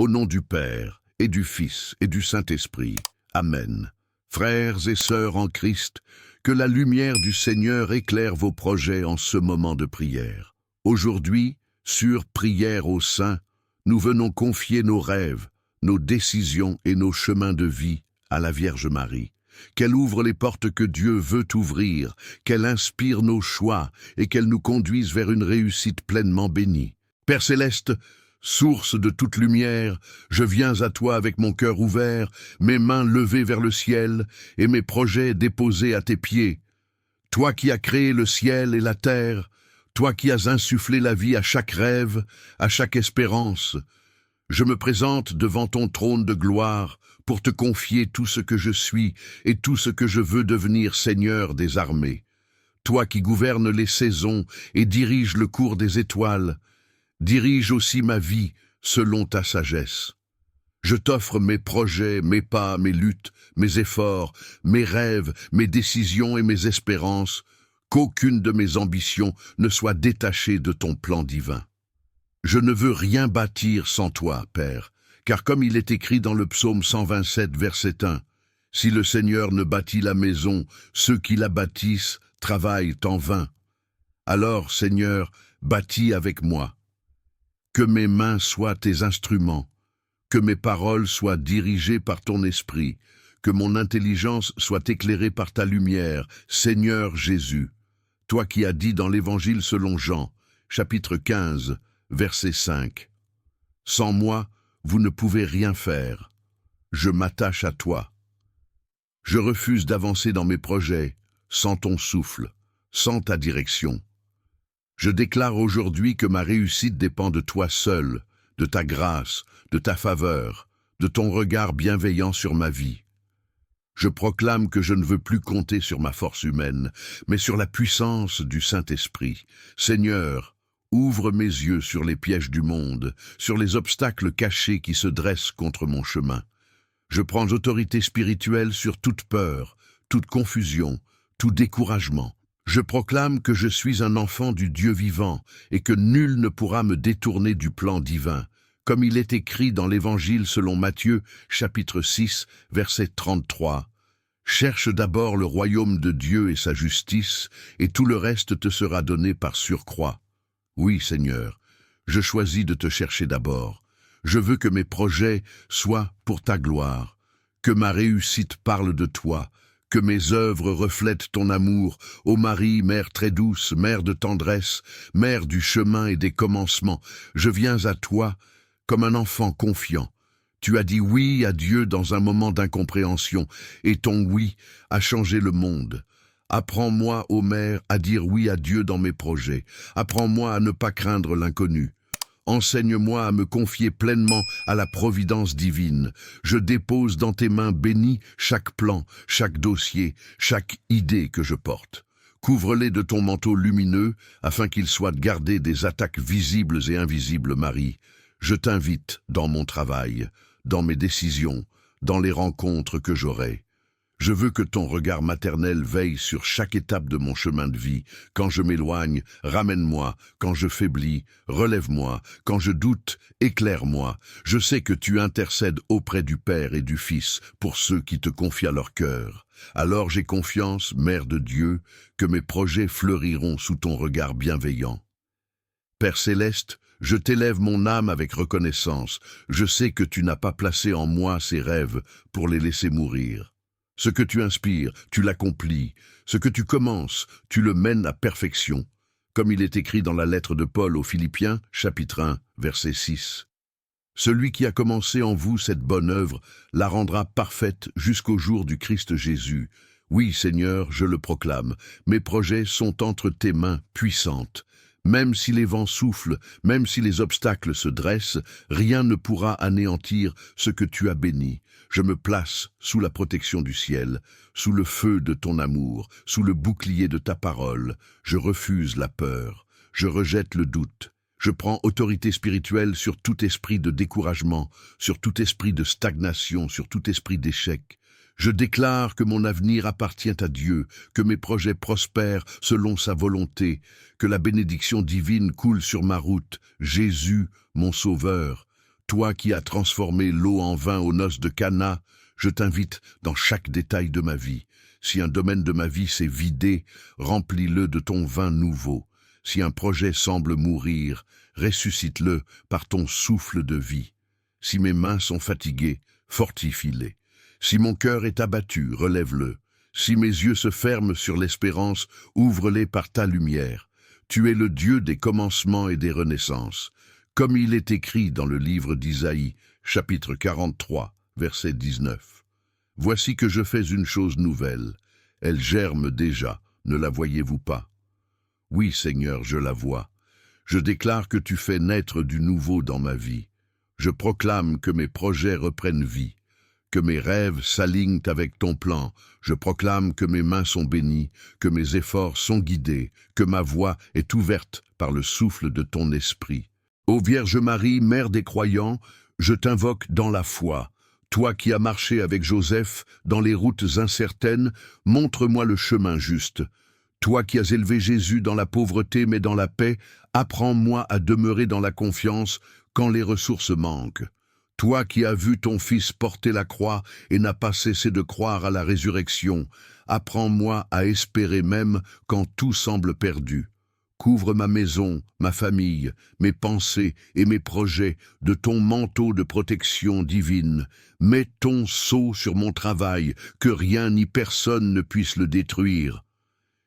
Au nom du Père, et du Fils, et du Saint-Esprit. Amen. Frères et sœurs en Christ, que la lumière du Seigneur éclaire vos projets en ce moment de prière. Aujourd'hui, sur Prière au Saint, nous venons confier nos rêves, nos décisions et nos chemins de vie à la Vierge Marie. Qu'elle ouvre les portes que Dieu veut ouvrir, qu'elle inspire nos choix et qu'elle nous conduise vers une réussite pleinement bénie. Père Céleste, source de toute lumière, je viens à toi avec mon cœur ouvert, mes mains levées vers le ciel et mes projets déposés à tes pieds. Toi qui as créé le ciel et la terre, toi qui as insufflé la vie à chaque rêve, à chaque espérance, je me présente devant ton trône de gloire pour te confier tout ce que je suis et tout ce que je veux devenir Seigneur des armées. Toi qui gouvernes les saisons et diriges le cours des étoiles, dirige aussi ma vie selon ta sagesse. Je t'offre mes projets, mes pas, mes luttes, mes efforts, mes rêves, mes décisions et mes espérances, qu'aucune de mes ambitions ne soit détachée de ton plan divin. Je ne veux rien bâtir sans toi, Père, car comme il est écrit dans le psaume 127, verset 1, « Si le Seigneur ne bâtit la maison, ceux qui la bâtissent travaillent en vain. Alors, Seigneur, bâtis avec moi. Que mes mains soient tes instruments, que mes paroles soient dirigées par ton esprit, que mon intelligence soit éclairée par ta lumière, Seigneur Jésus. Toi qui as dit dans l'Évangile selon Jean, chapitre 15, verset 5. Sans moi, vous ne pouvez rien faire. Je m'attache à toi. Je refuse d'avancer dans mes projets sans ton souffle, sans ta direction. Je déclare aujourd'hui que ma réussite dépend de toi seul, de ta grâce, de ta faveur, de ton regard bienveillant sur ma vie. Je proclame que je ne veux plus compter sur ma force humaine, mais sur la puissance du Saint-Esprit. Seigneur, ouvre mes yeux sur les pièges du monde, sur les obstacles cachés qui se dressent contre mon chemin. Je prends autorité spirituelle sur toute peur, toute confusion, tout découragement. Je proclame que je suis un enfant du Dieu vivant et que nul ne pourra me détourner du plan divin, comme il est écrit dans l'Évangile selon Matthieu, chapitre 6, verset 33. « Cherche d'abord le royaume de Dieu et sa justice, et tout le reste te sera donné par surcroît. » Oui, Seigneur, je choisis de te chercher d'abord. Je veux que mes projets soient pour ta gloire, que ma réussite parle de toi, que mes œuvres reflètent ton amour, ô Marie, mère très douce, mère de tendresse, mère du chemin et des commencements. Je viens à toi comme un enfant confiant. Tu as dit oui à Dieu dans un moment d'incompréhension, et ton oui a changé le monde. Apprends-moi, ô Mère, à dire oui à Dieu dans mes projets. Apprends-moi à ne pas craindre l'inconnu. Enseigne-moi à me confier pleinement à la providence divine. Je dépose dans tes mains bénies chaque plan, chaque dossier, chaque idée que je porte. Couvre-les de ton manteau lumineux, afin qu'ils soient gardés des attaques visibles et invisibles, Marie. Je t'invite dans mon travail, dans mes décisions, dans les rencontres que j'aurai. Je veux que ton regard maternel veille sur chaque étape de mon chemin de vie. Quand je m'éloigne, ramène-moi. Quand je faiblis, relève-moi. Quand je doute, éclaire-moi. Je sais que tu intercèdes auprès du Père et du Fils pour ceux qui te confient à leur cœur. Alors j'ai confiance, Mère de Dieu, que mes projets fleuriront sous ton regard bienveillant. Père Céleste, je t'élève mon âme avec reconnaissance. Je sais que tu n'as pas placé en moi ces rêves pour les laisser mourir. Ce que tu inspires, tu l'accomplis. Ce que tu commences, tu le mènes à perfection. Comme il est écrit dans la lettre de Paul aux Philippiens, chapitre 1, verset 6. Celui qui a commencé en vous cette bonne œuvre la rendra parfaite jusqu'au jour du Christ Jésus. Oui, Seigneur, je le proclame. Mes projets sont entre tes mains puissantes. Même si les vents soufflent, même si les obstacles se dressent, rien ne pourra anéantir ce que tu as béni. Je me place sous la protection du ciel, sous le feu de ton amour, sous le bouclier de ta parole. Je refuse la peur, je rejette le doute. Je prends autorité spirituelle sur tout esprit de découragement, sur tout esprit de stagnation, sur tout esprit d'échec. Je déclare que mon avenir appartient à Dieu, que mes projets prospèrent selon sa volonté, que la bénédiction divine coule sur ma route. Jésus, mon Sauveur, Toi qui as transformé l'eau en vin aux noces de Cana, je t'invite dans chaque détail de ma vie. Si un domaine de ma vie s'est vidé, remplis-le de ton vin nouveau. Si un projet semble mourir, ressuscite-le par ton souffle de vie. Si mes mains sont fatiguées, fortifie-les. Si mon cœur est abattu, relève-le. Si mes yeux se ferment sur l'espérance, ouvre-les par ta lumière. Tu es le Dieu des commencements et des renaissances. Comme il est écrit dans le livre d'Isaïe, chapitre 43, verset 19. Voici que je fais une chose nouvelle. Elle germe déjà, ne la voyez-vous pas? Oui, Seigneur, je la vois. Je déclare que tu fais naître du nouveau dans ma vie. Je proclame que mes projets reprennent vie, que mes rêves s'alignent avec ton plan. Je proclame que mes mains sont bénies, que mes efforts sont guidés, que ma voix est ouverte par le souffle de ton esprit. Ô Vierge Marie, Mère des croyants, je t'invoque dans la foi. Toi qui as marché avec Joseph dans les routes incertaines, montre-moi le chemin juste. Toi qui as élevé Jésus dans la pauvreté mais dans la paix, apprends-moi à demeurer dans la confiance quand les ressources manquent. Toi qui as vu ton Fils porter la croix et n'as pas cessé de croire à la résurrection, apprends-moi à espérer même quand tout semble perdu. Couvre ma maison, ma famille, mes pensées et mes projets de ton manteau de protection divine. Mets ton sceau sur mon travail, que rien ni personne ne puisse le détruire.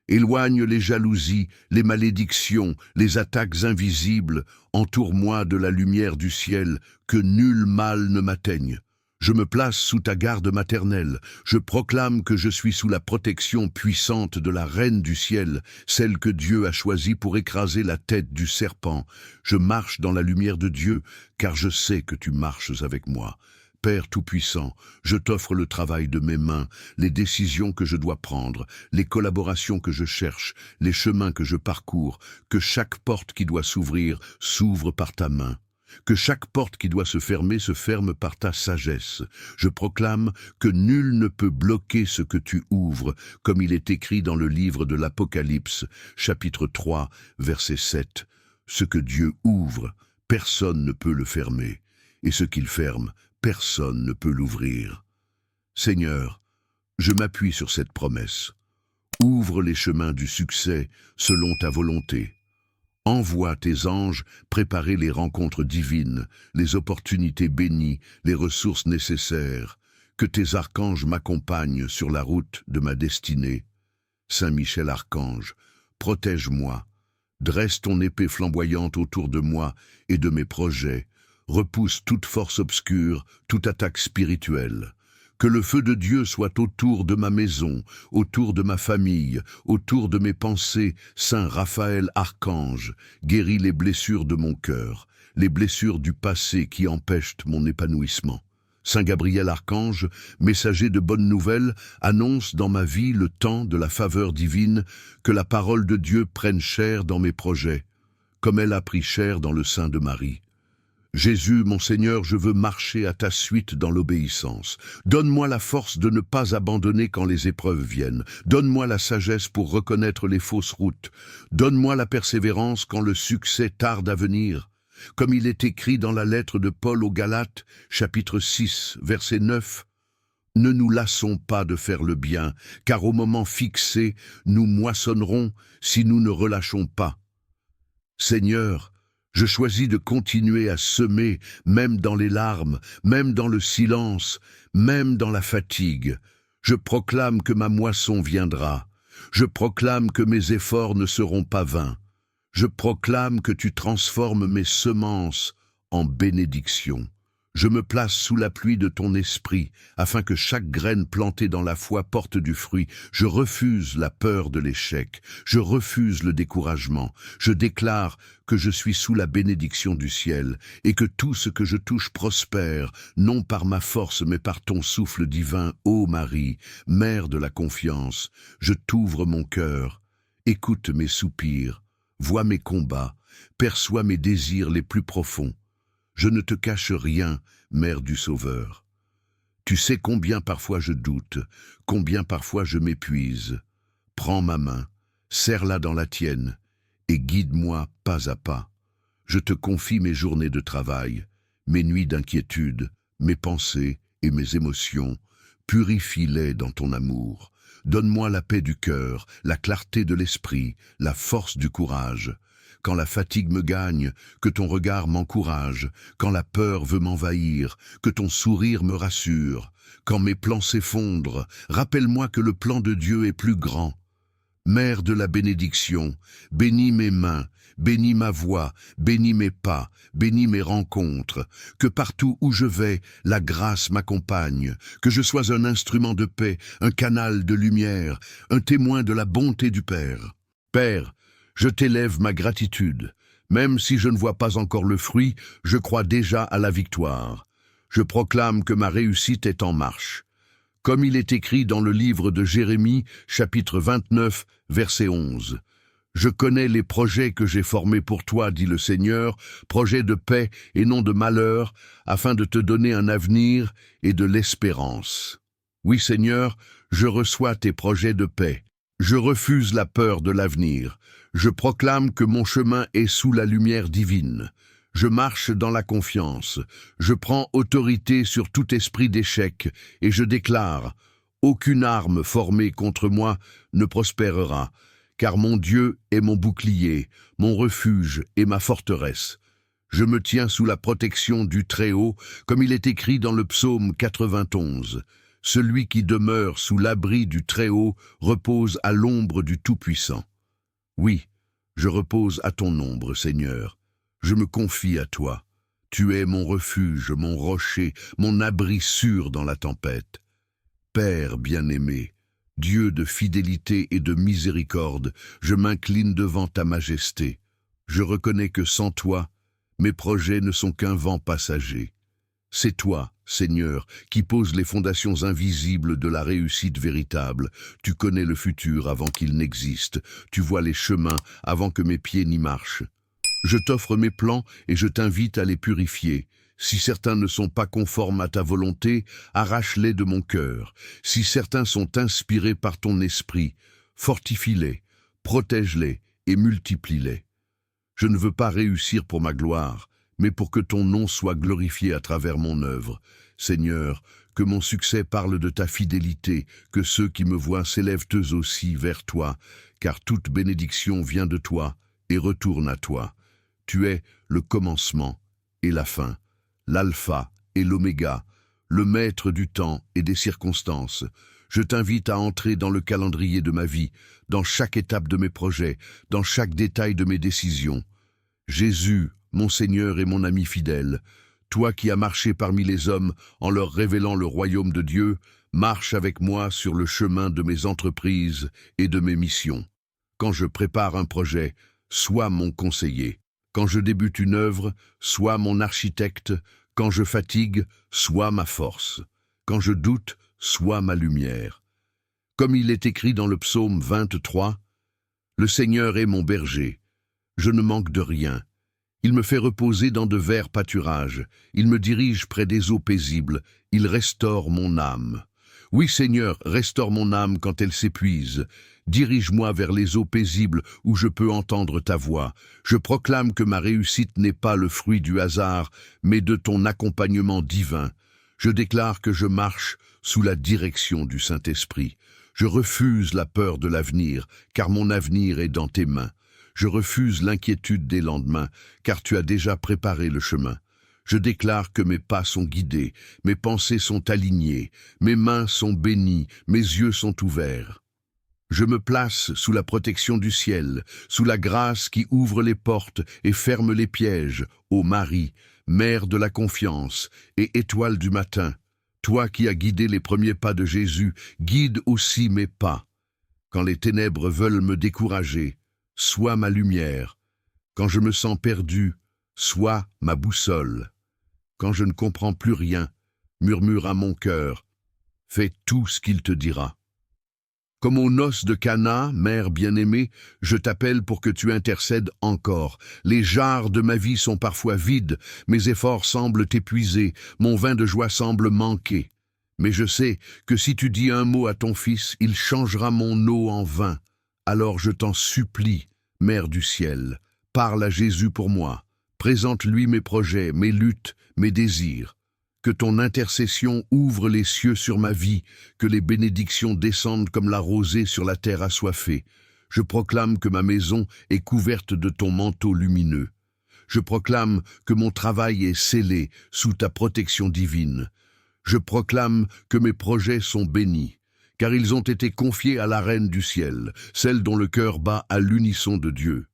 Éloigne les jalousies, les malédictions, les attaques invisibles. Entoure-moi de la lumière du ciel, que nul mal ne m'atteigne. Je me place sous ta garde maternelle. Je proclame que je suis sous la protection puissante de la Reine du ciel, celle que Dieu a choisie pour écraser la tête du serpent. Je marche dans la lumière de Dieu, car je sais que tu marches avec moi. Père Tout-Puissant, je t'offre le travail de mes mains, les décisions que je dois prendre, les collaborations que je cherche, les chemins que je parcours, que chaque porte qui doit s'ouvrir s'ouvre par ta main. Que chaque porte qui doit se ferme par ta sagesse. Je proclame que nul ne peut bloquer ce que tu ouvres, comme il est écrit dans le livre de l'Apocalypse, chapitre 3, verset 7. Ce que Dieu ouvre, personne ne peut le fermer, et ce qu'il ferme, personne ne peut l'ouvrir. Seigneur, je m'appuie sur cette promesse. Ouvre les chemins du succès selon ta volonté. Envoie tes anges préparer les rencontres divines, les opportunités bénies, les ressources nécessaires. Que tes archanges m'accompagnent sur la route de ma destinée. Saint Michel Archange, protège-moi. Dresse ton épée flamboyante autour de moi et de mes projets. Repousse toute force obscure, toute attaque spirituelle. Que le feu de Dieu soit autour de ma maison, autour de ma famille, autour de mes pensées. Saint Raphaël Archange, guéris les blessures de mon cœur, les blessures du passé qui empêchent mon épanouissement. Saint Gabriel Archange, messager de bonnes nouvelles, annonce dans ma vie le temps de la faveur divine, que la parole de Dieu prenne chair dans mes projets, comme elle a pris chair dans le sein de Marie. Jésus, mon Seigneur, je veux marcher à ta suite dans l'obéissance. Donne-moi la force de ne pas abandonner quand les épreuves viennent. Donne-moi la sagesse pour reconnaître les fausses routes. Donne-moi la persévérance quand le succès tarde à venir. Comme il est écrit dans la lettre de Paul aux Galates, chapitre 6, verset 9, « Ne nous lassons pas de faire le bien, car au moment fixé, nous moissonnerons si nous ne relâchons pas. » Seigneur, je choisis de continuer à semer, même dans les larmes, même dans le silence, même dans la fatigue. Je proclame que ma moisson viendra. Je proclame que mes efforts ne seront pas vains. Je proclame que tu transformes mes semences en bénédictions. Je me place sous la pluie de ton esprit, afin que chaque graine plantée dans la foi porte du fruit. Je refuse la peur de l'échec. Je refuse le découragement. Je déclare que je suis sous la bénédiction du ciel, et que tout ce que je touche prospère, non par ma force, mais par ton souffle divin. Ô Marie, Mère de la confiance, je t'ouvre mon cœur. Écoute mes soupirs, vois mes combats, perçois mes désirs les plus profonds. Je ne te cache rien, Mère du Sauveur. Tu sais combien parfois je doute, combien parfois je m'épuise. Prends ma main, serre-la dans la tienne, et guide-moi pas à pas. Je te confie mes journées de travail, mes nuits d'inquiétude, mes pensées et mes émotions, purifie-les dans ton amour. Donne-moi la paix du cœur, la clarté de l'esprit, la force du courage. Quand la fatigue me gagne, que ton regard m'encourage, quand la peur veut m'envahir, que ton sourire me rassure, quand mes plans s'effondrent, rappelle-moi que le plan de Dieu est plus grand. Mère de la bénédiction, bénis mes mains, bénis ma voix, bénis mes pas, bénis mes rencontres, que partout où je vais, la grâce m'accompagne, que je sois un instrument de paix, un canal de lumière, un témoin de la bonté du Père. Père, je t'élève ma gratitude. Même si je ne vois pas encore le fruit, je crois déjà à la victoire. Je proclame que ma réussite est en marche. Comme il est écrit dans le livre de Jérémie, chapitre 29, verset 11. Je connais les projets que j'ai formés pour toi, dit le Seigneur, projets de paix et non de malheur, afin de te donner un avenir et de l'espérance. Oui, Seigneur, je reçois tes projets de paix. Je refuse la peur de l'avenir. Je proclame que mon chemin est sous la lumière divine. Je marche dans la confiance. Je prends autorité sur tout esprit d'échec et je déclare « Aucune arme formée contre moi ne prospérera, car mon Dieu est mon bouclier, mon refuge et ma forteresse. Je me tiens sous la protection du Très-Haut, comme il est écrit dans le psaume 91. Celui qui demeure sous l'abri du Très-Haut repose à l'ombre du Tout-Puissant. Oui, je repose à ton ombre, Seigneur. Je me confie à toi. Tu es mon refuge, mon rocher, mon abri sûr dans la tempête. Père bien-aimé, Dieu de fidélité et de miséricorde, je m'incline devant ta majesté. Je reconnais que sans toi, mes projets ne sont qu'un vent passager. C'est toi, Seigneur, qui poses les fondations invisibles de la réussite véritable. Tu connais le futur avant qu'il n'existe. Tu vois les chemins avant que mes pieds n'y marchent. Je t'offre mes plans et je t'invite à les purifier. Si certains ne sont pas conformes à ta volonté, arrache-les de mon cœur. Si certains sont inspirés par ton esprit, fortifie-les, protège-les et multiplie-les. Je ne veux pas réussir pour ma gloire, mais pour que ton nom soit glorifié à travers mon œuvre. Seigneur, que mon succès parle de ta fidélité, que ceux qui me voient s'élèvent eux aussi vers toi, car toute bénédiction vient de toi et retourne à toi. Tu es le commencement et la fin, l'alpha et l'oméga, le maître du temps et des circonstances. Je t'invite à entrer dans le calendrier de ma vie, dans chaque étape de mes projets, dans chaque détail de mes décisions. Jésus, mon Seigneur et mon ami fidèle, toi qui as marché parmi les hommes en leur révélant le royaume de Dieu, marche avec moi sur le chemin de mes entreprises et de mes missions. Quand je prépare un projet, sois mon conseiller. Quand je débute une œuvre, sois mon architecte. Quand je fatigue, sois ma force. Quand je doute, sois ma lumière. Comme il est écrit dans le psaume 23, « Le Seigneur est mon berger. Je ne manque de rien. Il me fait reposer dans de verts pâturages. Il me dirige près des eaux paisibles. Il restaure mon âme. Oui, Seigneur, restaure mon âme quand elle s'épuise. Dirige-moi vers les eaux paisibles où je peux entendre ta voix. Je proclame que ma réussite n'est pas le fruit du hasard, mais de ton accompagnement divin. Je déclare que je marche sous la direction du Saint-Esprit. Je refuse la peur de l'avenir, car mon avenir est dans tes mains. Je refuse l'inquiétude des lendemains, car tu as déjà préparé le chemin. Je déclare que mes pas sont guidés, mes pensées sont alignées, mes mains sont bénies, mes yeux sont ouverts. Je me place sous la protection du ciel, sous la grâce qui ouvre les portes et ferme les pièges, ô Marie, mère de la confiance et étoile du matin. Toi qui as guidé les premiers pas de Jésus, guide aussi mes pas. Quand les ténèbres veulent me décourager, sois ma lumière. Quand je me sens perdu, sois ma boussole. Quand je ne comprends plus rien, murmure à mon cœur, fais tout ce qu'il te dira. Comme aux noces de Cana, mère bien-aimée, je t'appelle pour que tu intercèdes encore. Les jarres de ma vie sont parfois vides, mes efforts semblent épuisés, mon vin de joie semble manquer. Mais je sais que si tu dis un mot à ton fils, il changera mon eau en vin. Alors je t'en supplie, Mère du ciel, parle à Jésus pour moi. Présente-lui mes projets, mes luttes, mes désirs. Que ton intercession ouvre les cieux sur ma vie, que les bénédictions descendent comme la rosée sur la terre assoiffée. Je proclame que ma maison est couverte de ton manteau lumineux. Je proclame que mon travail est scellé sous ta protection divine. Je proclame que mes projets sont bénis, car ils ont été confiés à la Reine du ciel, celle dont le cœur bat à l'unisson de Dieu.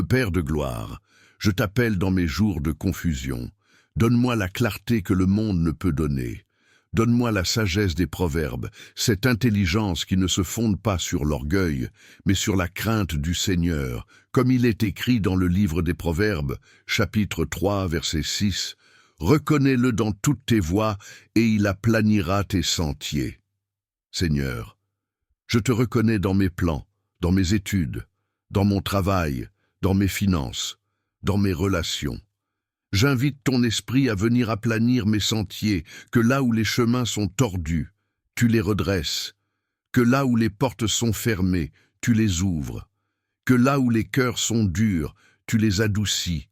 Père de gloire, je t'appelle dans mes jours de confusion. Donne-moi la clarté que le monde ne peut donner. Donne-moi la sagesse des proverbes, cette intelligence qui ne se fonde pas sur l'orgueil, mais sur la crainte du Seigneur, comme il est écrit dans le livre des Proverbes, chapitre 3, verset 6. Reconnais-le dans toutes tes voies, et il aplanira tes sentiers. Seigneur, je te reconnais dans mes plans, dans mes études, dans mon travail, dans mes finances, dans mes relations. J'invite ton esprit à venir aplanir mes sentiers, que là où les chemins sont tordus, tu les redresses, que là où les portes sont fermées, tu les ouvres, que là où les cœurs sont durs, tu les adoucis,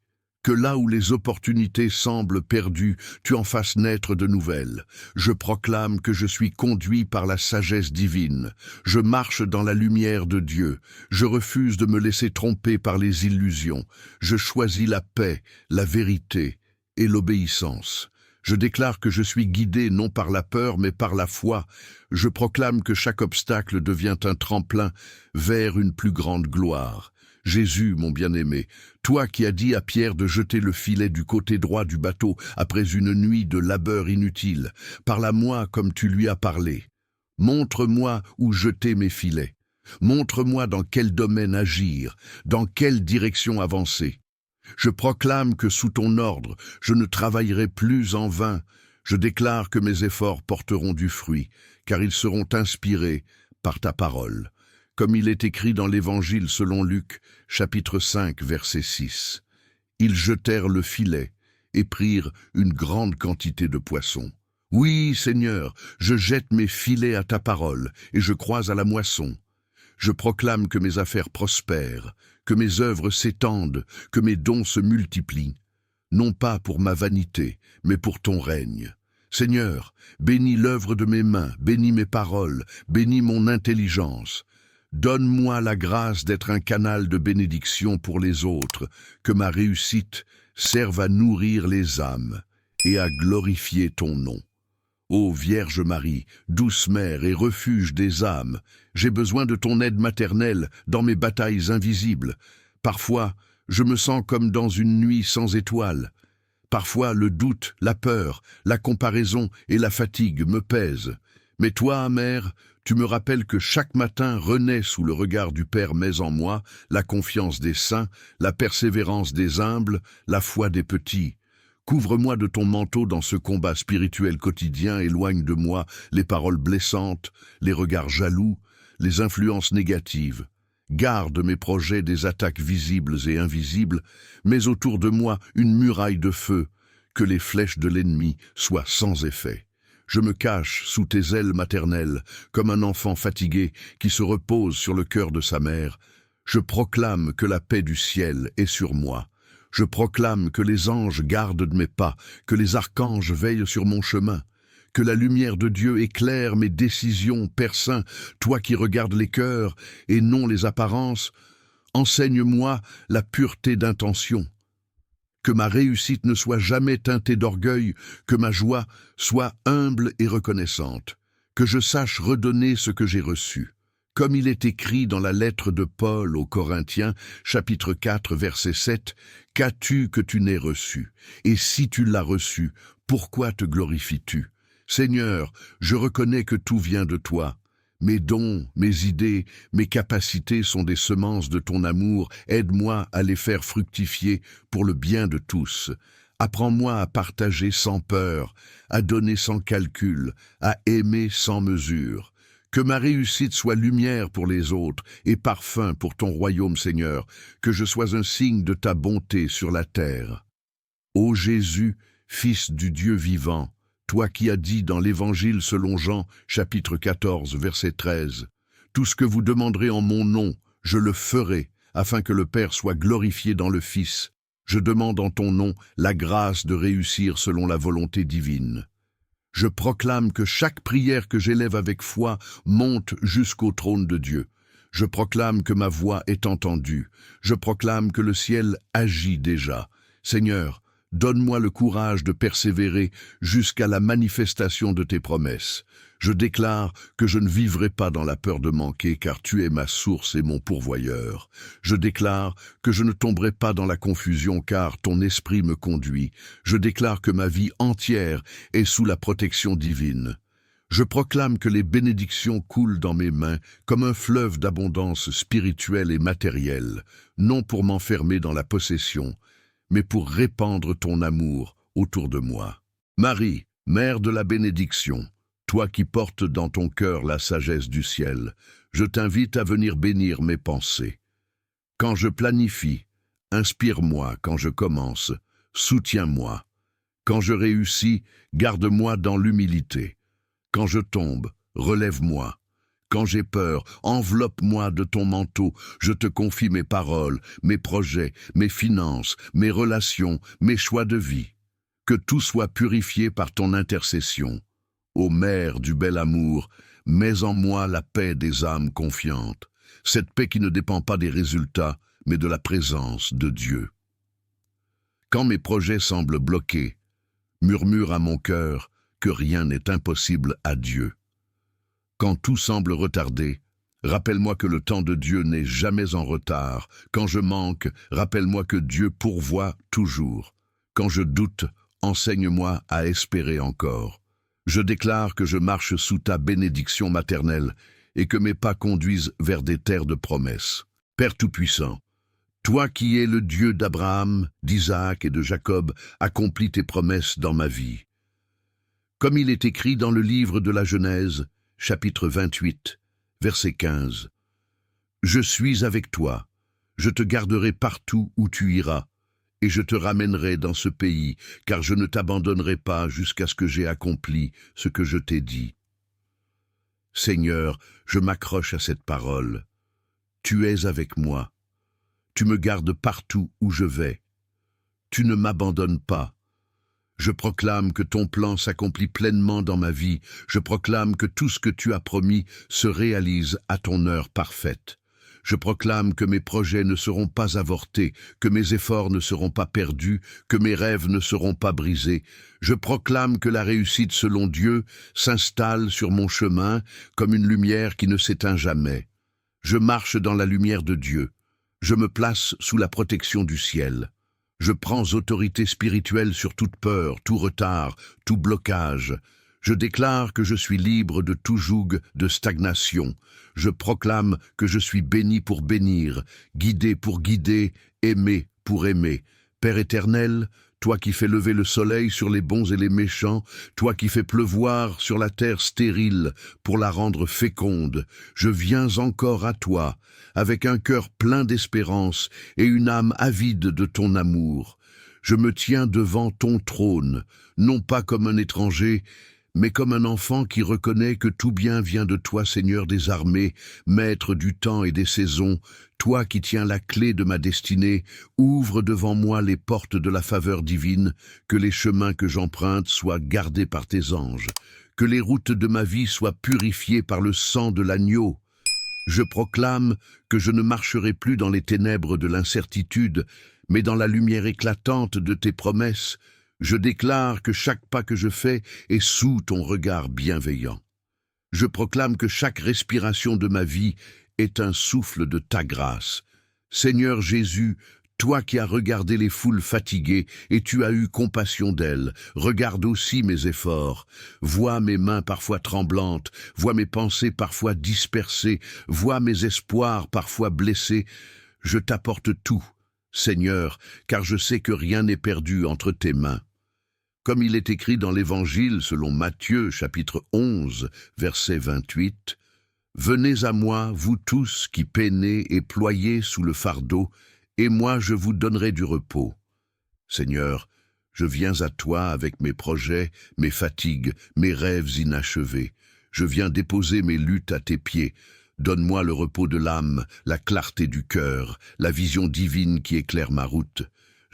que là où les opportunités semblent perdues, tu en fasses naître de nouvelles. Je proclame que je suis conduit par la sagesse divine. Je marche dans la lumière de Dieu. Je refuse de me laisser tromper par les illusions. Je choisis la paix, la vérité et l'obéissance. Je déclare que je suis guidé non par la peur mais par la foi. Je proclame que chaque obstacle devient un tremplin vers une plus grande gloire. Jésus, mon bien-aimé, toi qui as dit à Pierre de jeter le filet du côté droit du bateau après une nuit de labeur inutile, parle à moi comme tu lui as parlé. Montre-moi où jeter mes filets. Montre-moi dans quel domaine agir, dans quelle direction avancer. Je proclame que sous ton ordre, je ne travaillerai plus en vain. Je déclare que mes efforts porteront du fruit, car ils seront inspirés par ta parole. Comme il est écrit dans l'Évangile selon Luc, chapitre 5, verset 6. Ils jetèrent le filet et prirent une grande quantité de poissons. Oui, Seigneur, je jette mes filets à ta parole et je crois à la moisson. Je proclame que mes affaires prospèrent, que mes œuvres s'étendent, que mes dons se multiplient, non pas pour ma vanité, mais pour ton règne. Seigneur, bénis l'œuvre de mes mains, bénis mes paroles, bénis mon intelligence. Donne-moi la grâce d'être un canal de bénédiction pour les autres, que ma réussite serve à nourrir les âmes et à glorifier ton nom. Ô Vierge Marie, douce mère et refuge des âmes, j'ai besoin de ton aide maternelle dans mes batailles invisibles. Parfois, je me sens comme dans une nuit sans étoiles. Parfois, le doute, la peur, la comparaison et la fatigue me pèsent. Mais toi, mère, tu me rappelles que chaque matin renaît sous le regard du Père mais en moi la confiance des saints, la persévérance des humbles, la foi des petits. Couvre-moi de ton manteau dans ce combat spirituel quotidien, éloigne de moi les paroles blessantes, les regards jaloux, les influences négatives. Garde mes projets des attaques visibles et invisibles, mets autour de moi une muraille de feu, que les flèches de l'ennemi soient sans effet. Je me cache sous tes ailes maternelles, comme un enfant fatigué qui se repose sur le cœur de sa mère. Je proclame que la paix du ciel est sur moi. Je proclame que les anges gardent de mes pas, que les archanges veillent sur mon chemin, que la lumière de Dieu éclaire mes décisions, Père Saint, toi qui regardes les cœurs et non les apparences. Enseigne-moi la pureté d'intention. Que ma réussite ne soit jamais teintée d'orgueil, que ma joie soit humble et reconnaissante, que je sache redonner ce que j'ai reçu. Comme il est écrit dans la lettre de Paul aux Corinthiens, chapitre 4, verset 7, « Qu'as-tu que tu n'aies reçu? Et si tu l'as reçu, pourquoi te glorifies-tu? Seigneur, je reconnais que tout vient de toi. Mes dons, mes idées, mes capacités sont des semences de ton amour. Aide-moi à les faire fructifier pour le bien de tous. Apprends-moi à partager sans peur, à donner sans calcul, à aimer sans mesure. Que ma réussite soit lumière pour les autres et parfum pour ton royaume, Seigneur. Que je sois un signe de ta bonté sur la terre. Ô Jésus, Fils du Dieu vivant, toi qui as dit dans l'Évangile selon Jean, chapitre 14, verset 13, « Tout ce que vous demanderez en mon nom, je le ferai, afin que le Père soit glorifié dans le Fils. Je demande en ton nom la grâce de réussir selon la volonté divine. Je proclame que chaque prière que j'élève avec foi monte jusqu'au trône de Dieu. Je proclame que ma voix est entendue. Je proclame que le ciel agit déjà. Seigneur, donne-moi le courage de persévérer jusqu'à la manifestation de tes promesses. Je déclare que je ne vivrai pas dans la peur de manquer, car tu es ma source et mon pourvoyeur. Je déclare que je ne tomberai pas dans la confusion, car ton esprit me conduit. Je déclare que ma vie entière est sous la protection divine. Je proclame que les bénédictions coulent dans mes mains comme un fleuve d'abondance spirituelle et matérielle, non pour m'enfermer dans la possession, mais pour répandre ton amour autour de moi. Marie, mère de la bénédiction, toi qui portes dans ton cœur la sagesse du ciel, je t'invite à venir bénir mes pensées. Quand je planifie, inspire-moi quand je commence, soutiens-moi. Quand je réussis, garde-moi dans l'humilité. Quand je tombe, relève-moi. Quand j'ai peur, enveloppe-moi de ton manteau. Je te confie mes paroles, mes projets, mes finances, mes relations, mes choix de vie. Que tout soit purifié par ton intercession. Ô Mère du bel amour, mets en moi la paix des âmes confiantes, cette paix qui ne dépend pas des résultats, mais de la présence de Dieu. Quand mes projets semblent bloqués, murmure à mon cœur que rien n'est impossible à Dieu. Quand tout semble retardé, rappelle-moi que le temps de Dieu n'est jamais en retard. Quand je manque, rappelle-moi que Dieu pourvoit toujours. Quand je doute, enseigne-moi à espérer encore. Je déclare que je marche sous ta bénédiction maternelle et que mes pas conduisent vers des terres de promesses. Père Tout-Puissant, toi qui es le Dieu d'Abraham, d'Isaac et de Jacob, accomplis tes promesses dans ma vie. Comme il est écrit dans le livre de la Genèse, chapitre 28, verset 15. « Je suis avec toi, je te garderai partout où tu iras, et je te ramènerai dans ce pays, car je ne t'abandonnerai pas jusqu'à ce que j'ai accompli ce que je t'ai dit. » Seigneur, je m'accroche à cette parole. Tu es avec moi. Tu me gardes partout où je vais. Tu ne m'abandonnes pas. Je proclame que ton plan s'accomplit pleinement dans ma vie. Je proclame que tout ce que tu as promis se réalise à ton heure parfaite. Je proclame que mes projets ne seront pas avortés, que mes efforts ne seront pas perdus, que mes rêves ne seront pas brisés. Je proclame que la réussite selon Dieu s'installe sur mon chemin comme une lumière qui ne s'éteint jamais. Je marche dans la lumière de Dieu. Je me place sous la protection du ciel. Je prends autorité spirituelle sur toute peur, tout retard, tout blocage. Je déclare que je suis libre de tout joug de stagnation. Je proclame que je suis béni pour bénir, guidé pour guider, aimé pour aimer. Père éternel, toi qui fais lever le soleil sur les bons et les méchants, toi qui fais pleuvoir sur la terre stérile pour la rendre féconde, je viens encore à toi, avec un cœur plein d'espérance et une âme avide de ton amour. Je me tiens devant ton trône, non pas comme un étranger, mais comme un enfant qui reconnaît que tout bien vient de toi, Seigneur des armées, maître du temps et des saisons. Toi qui tiens la clé de ma destinée, ouvre devant moi les portes de la faveur divine, que les chemins que j'emprunte soient gardés par tes anges, que les routes de ma vie soient purifiées par le sang de l'agneau. Je proclame que je ne marcherai plus dans les ténèbres de l'incertitude, mais dans la lumière éclatante de tes promesses. Je déclare que chaque pas que je fais est sous ton regard bienveillant. Je proclame que chaque respiration de ma vie est un souffle de ta grâce. Seigneur Jésus, toi qui as regardé les foules fatiguées et tu as eu compassion d'elles, regarde aussi mes efforts. Vois mes mains parfois tremblantes, vois mes pensées parfois dispersées, vois mes espoirs parfois blessés. Je t'apporte tout, Seigneur, car je sais que rien n'est perdu entre tes mains. Comme il est écrit dans l'Évangile selon Matthieu, chapitre 11, verset 28, « Venez à moi, vous tous qui peinez et ployez sous le fardeau, et moi je vous donnerai du repos. » Seigneur, je viens à toi avec mes projets, mes fatigues, mes rêves inachevés. Je viens déposer mes luttes à tes pieds. Donne-moi le repos de l'âme, la clarté du cœur, la vision divine qui éclaire ma route.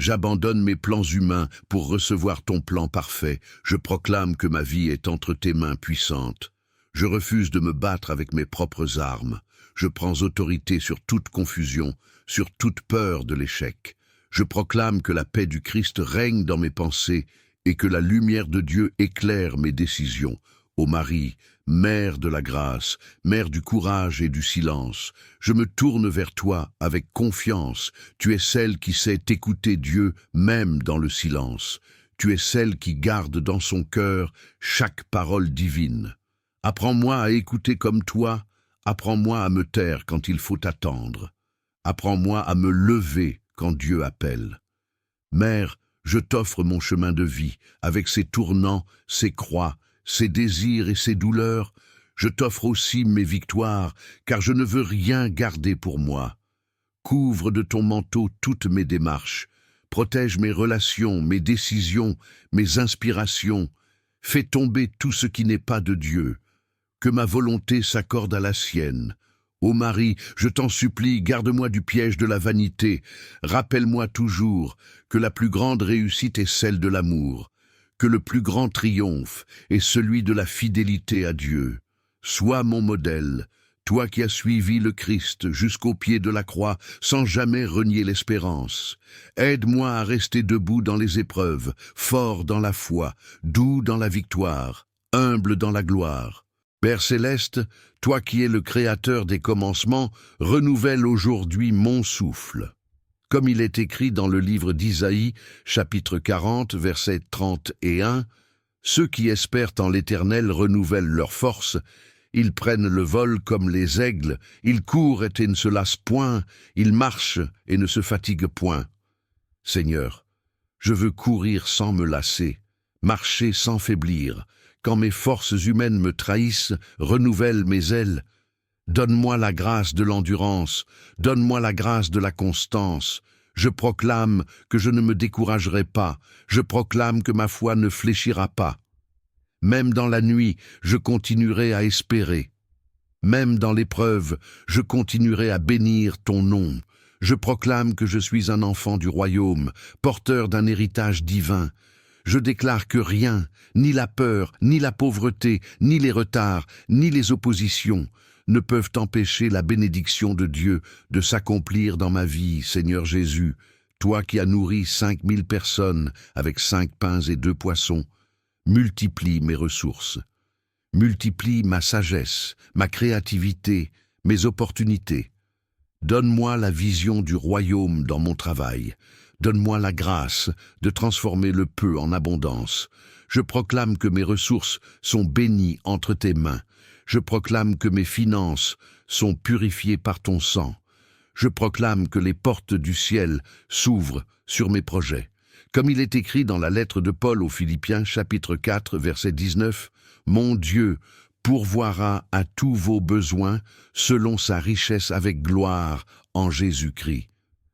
J'abandonne mes plans humains pour recevoir ton plan parfait. Je proclame que ma vie est entre tes mains puissantes. Je refuse de me battre avec mes propres armes. Je prends autorité sur toute confusion, sur toute peur de l'échec. Je proclame que la paix du Christ règne dans mes pensées et que la lumière de Dieu éclaire mes décisions. Ô Marie, Mère de la grâce, Mère du courage et du silence, je me tourne vers toi avec confiance. Tu es celle qui sait écouter Dieu même dans le silence. Tu es celle qui garde dans son cœur chaque parole divine. Apprends-moi à écouter comme toi, apprends-moi à me taire quand il faut attendre. Apprends-moi à me lever quand Dieu appelle. Mère, je t'offre mon chemin de vie, avec ses tournants, ses croix, ses désirs et ses douleurs. Je t'offre aussi mes victoires, car je ne veux rien garder pour moi. Couvre de ton manteau toutes mes démarches. Protège mes relations, mes décisions, mes inspirations. Fais tomber tout ce qui n'est pas de Dieu. Que ma volonté s'accorde à la sienne. Ô Marie, je t'en supplie, garde-moi du piège de la vanité. Rappelle-moi toujours que la plus grande réussite est celle de l'amour, que le plus grand triomphe est celui de la fidélité à Dieu. Sois mon modèle, toi qui as suivi le Christ jusqu'au pied de la croix sans jamais renier l'espérance. Aide-moi à rester debout dans les épreuves, fort dans la foi, doux dans la victoire, humble dans la gloire. Père céleste, toi qui es le créateur des commencements, renouvelle aujourd'hui mon souffle. Comme il est écrit dans le livre d'Isaïe, chapitre 40, versets 30 et 1, « Ceux qui espèrent en l'Éternel renouvellent leur force, ils prennent le vol comme les aigles, ils courent et ne se lassent point, ils marchent et ne se fatiguent point. » Seigneur, je veux courir sans me lasser, marcher sans faiblir. Quand mes forces humaines me trahissent, renouvelle mes ailes. Donne-moi la grâce de l'endurance, donne-moi la grâce de la constance. Je proclame que je ne me découragerai pas, je proclame que ma foi ne fléchira pas. Même dans la nuit, je continuerai à espérer. Même dans l'épreuve, je continuerai à bénir ton nom. Je proclame que je suis un enfant du royaume, porteur d'un héritage divin. Je déclare que rien, ni la peur, ni la pauvreté, ni les retards, ni les oppositions, ne peuvent empêcher la bénédiction de Dieu de s'accomplir dans ma vie, Seigneur Jésus, toi qui as nourri 5000 personnes avec 5 pains et 2 poissons. Multiplie mes ressources, multiplie ma sagesse, ma créativité, mes opportunités. Donne-moi la vision du royaume dans mon travail. Donne-moi la grâce de transformer le peu en abondance. Je proclame que mes ressources sont bénies entre tes mains. Je proclame que mes finances sont purifiées par ton sang. Je proclame que les portes du ciel s'ouvrent sur mes projets. Comme il est écrit dans la lettre de Paul aux Philippiens, chapitre 4, verset 19, « Mon Dieu pourvoira à tous vos besoins selon sa richesse avec gloire en Jésus-Christ. »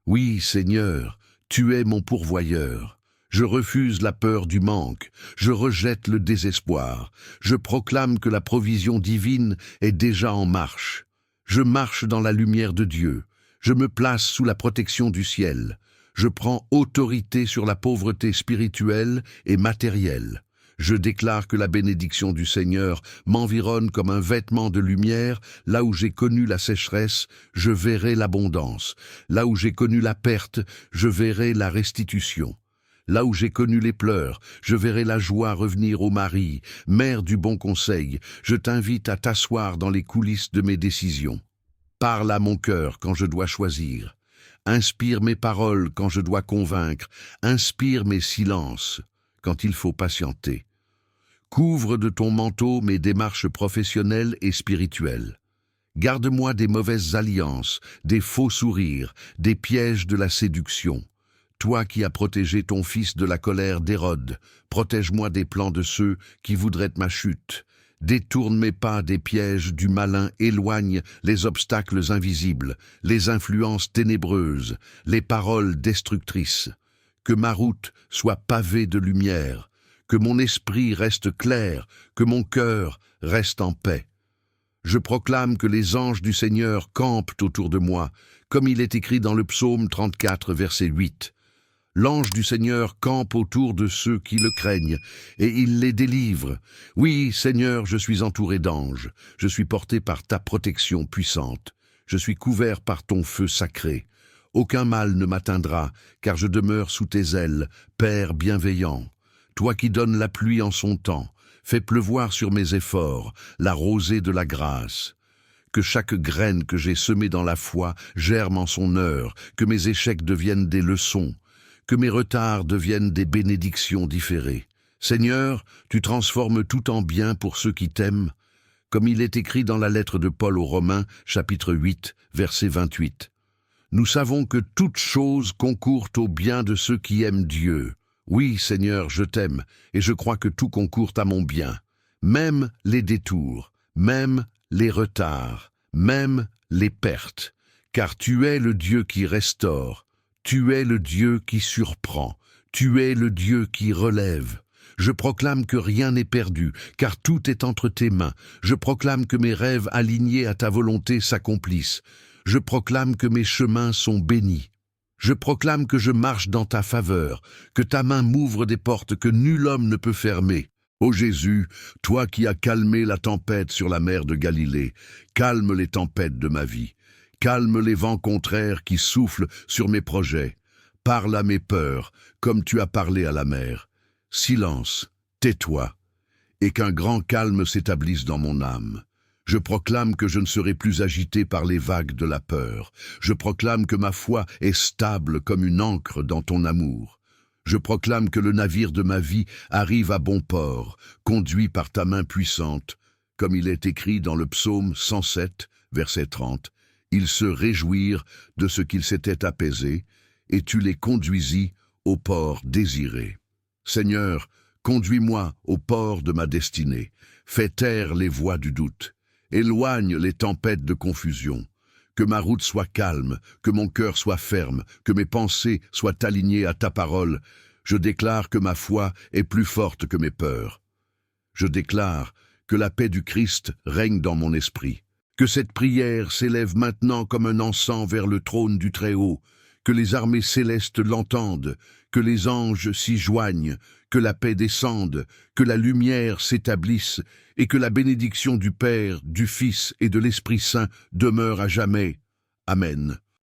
Oui, Seigneur, tu es mon pourvoyeur. Je refuse la peur du manque, je rejette le désespoir. Je proclame que la provision divine est déjà en marche. Je marche dans la lumière de Dieu. Je me place sous la protection du ciel. Je prends autorité sur la pauvreté spirituelle et matérielle. Je déclare que la bénédiction du Seigneur m'environne comme un vêtement de lumière. Là où j'ai connu la sécheresse, je verrai l'abondance. Là où j'ai connu la perte, je verrai la restitution. Là où j'ai connu les pleurs, je verrai la joie revenir au mari. Mère du bon conseil, je t'invite à t'asseoir dans les coulisses de mes décisions. Parle à mon cœur quand je dois choisir. Inspire mes paroles quand je dois convaincre. Inspire mes silences quand il faut patienter. Couvre de ton manteau mes démarches professionnelles et spirituelles. Garde-moi des mauvaises alliances, des faux sourires, des pièges de la séduction. Toi qui as protégé ton fils de la colère d'Hérode, protège-moi des plans de ceux qui voudraient ma chute. Détourne mes pas des pièges du malin, éloigne les obstacles invisibles, les influences ténébreuses, les paroles destructrices. Que ma route soit pavée de lumière, que mon esprit reste clair, que mon cœur reste en paix. Je proclame que les anges du Seigneur campent autour de moi, comme il est écrit dans le psaume 34, verset 8. L'ange du Seigneur campe autour de ceux qui le craignent, et il les délivre. Oui, Seigneur, je suis entouré d'anges, je suis porté par ta protection puissante, je suis couvert par ton feu sacré. Aucun mal ne m'atteindra, car je demeure sous tes ailes, Père bienveillant. Toi qui donnes la pluie en son temps, fais pleuvoir sur mes efforts la rosée de la grâce. Que chaque graine que j'ai semée dans la foi germe en son heure, que mes échecs deviennent des leçons, que mes retards deviennent des bénédictions différées. Seigneur, tu transformes tout en bien pour ceux qui t'aiment, comme il est écrit dans la lettre de Paul aux Romains, chapitre 8, verset 28. Nous savons que toutes choses concourent au bien de ceux qui aiment Dieu. Oui, Seigneur, je t'aime, et je crois que tout concourt à mon bien. Même les détours, même les retards, même les pertes. Car tu es le Dieu qui restaure, tu es le Dieu qui surprend, tu es le Dieu qui relève. Je proclame que rien n'est perdu, car tout est entre tes mains. Je proclame que mes rêves alignés à ta volonté s'accomplissent. Je proclame que mes chemins sont bénis. Je proclame que je marche dans ta faveur, que ta main m'ouvre des portes que nul homme ne peut fermer. Ô Jésus, toi qui as calmé la tempête sur la mer de Galilée, calme les tempêtes de ma vie. Calme les vents contraires qui soufflent sur mes projets. Parle à mes peurs, comme tu as parlé à la mer. Silence, tais-toi, et qu'un grand calme s'établisse dans mon âme. Je proclame que je ne serai plus agité par les vagues de la peur. Je proclame que ma foi est stable comme une ancre dans ton amour. Je proclame que le navire de ma vie arrive à bon port, conduit par ta main puissante. Comme il est écrit dans le psaume 107, verset 30, « Ils se réjouirent de ce qu'ils s'étaient apaisés, et tu les conduisis au port désiré. » Seigneur, conduis-moi au port de ma destinée. Fais taire les voix du doute. Éloigne les tempêtes de confusion. Que ma route soit calme, que mon cœur soit ferme, que mes pensées soient alignées à ta parole. Je déclare que ma foi est plus forte que mes peurs. Je déclare que la paix du Christ règne dans mon esprit. Que cette prière s'élève maintenant comme un encens vers le trône du Très-Haut. Que les armées célestes l'entendent, que les anges s'y joignent, que la paix descende, que la lumière s'établisse, et que la bénédiction du Père, du Fils et de l'Esprit Saint demeure à jamais. Amen.